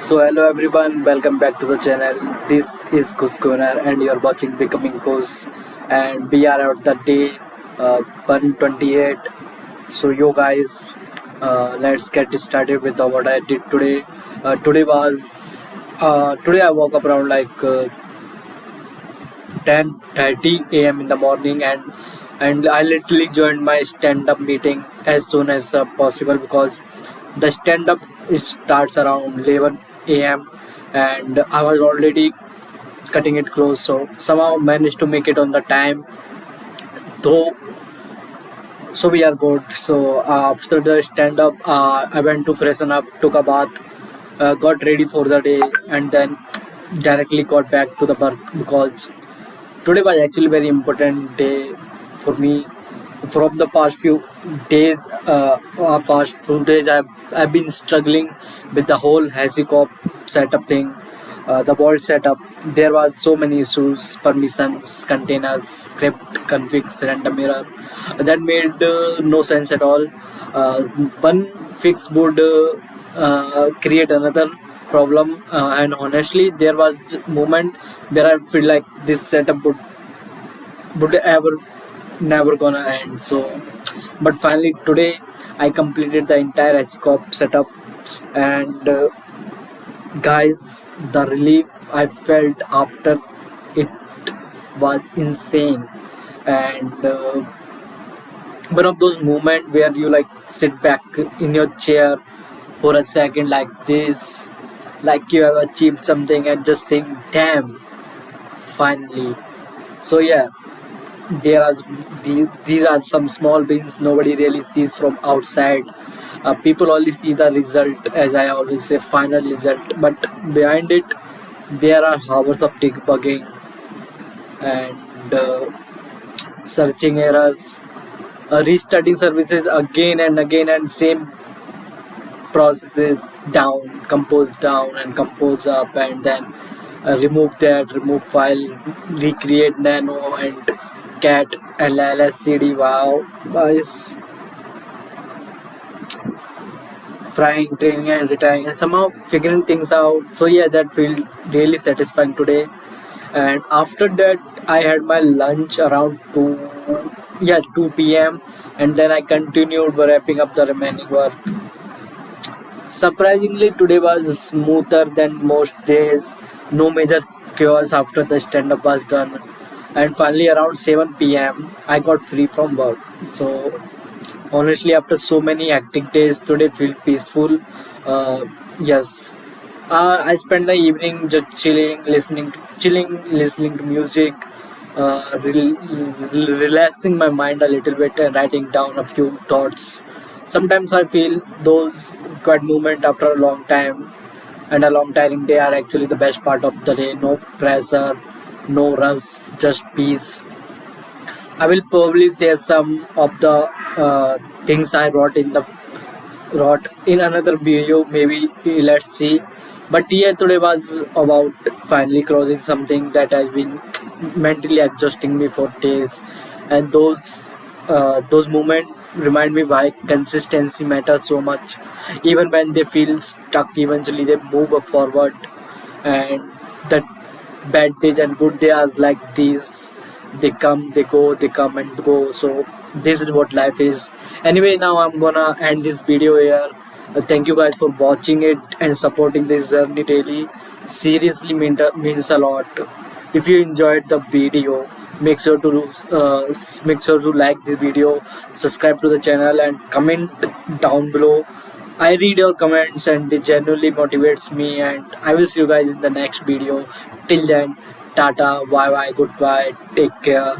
So hello everyone, welcome back to the channel. This is Kuskonar and you're watching Becoming Kus, and we are at the day 128. So yo guys, let's get started with what I did today. Today I woke up around 10:30 a.m. in the morning, and I literally joined my stand-up meeting as soon as possible because the stand-up it starts around 11 a.m. and I was already cutting it close, so somehow managed to make it on the time. Though, so we are good. So after the stand-up, I went to freshen up, took a bath, got ready for the day, and then directly got back to the work because today was actually very important day for me. From the past few days, I've been struggling with the whole HashiCorp setup thing, the vault setup. There was so many issues, permissions, containers, script configs, random error that made no sense at all. Uh, One fix would create another problem, and honestly, there was moment where I feel like this setup would ever never gonna end. So but finally today I completed the entire HCOP setup, and guys, the relief I felt after it was insane. And one of those moments where you like sit back in your chair for a second like this, like you have achieved something and just think, damn, finally. So yeah, there are these are some small wins nobody really sees from outside. People only see the result, as I always say, final result, but behind it there are hours of debugging and searching errors, restarting services again and again, and same processes, down, compose down and compose up, and then remove that, remove file, recreate nano and cat and lscd. Wow, guys, frying, training and retiring and somehow figuring things out. So yeah, that felt really satisfying today. And after that I had my lunch around 2 p.m, and then I continued wrapping up the remaining work. Surprisingly, today was smoother than most days. No major chaos after the stand up was done. And finally, around 7 p.m., I got free from work. So, honestly, after so many hectic days, today felt peaceful. Yes. I spent the evening just listening to music, relaxing my mind a little bit, and writing down a few thoughts. Sometimes I feel those quiet moments after a long time and a long tiring day are actually the best part of the day. No pressure, no rush, just peace. I will probably share some of the things I wrote in another video. Maybe let's see. But yeah, today was about finally closing something that has been mentally exhausting me for days, and those moments remind me why consistency matters so much. Even when they feel stuck, eventually they move up forward, and that bad days and good days are like these. They come, they go, they come and go. So this is what life is. Anyway, now I'm gonna end this video here. Thank you guys for watching it and supporting this journey daily. Seriously means a lot. If you enjoyed the video, make sure to like this video, subscribe to the channel, and comment down below. I read your comments and they genuinely motivates me, and I will see you guys in the next video. Till then, tata, bye bye, goodbye, take care.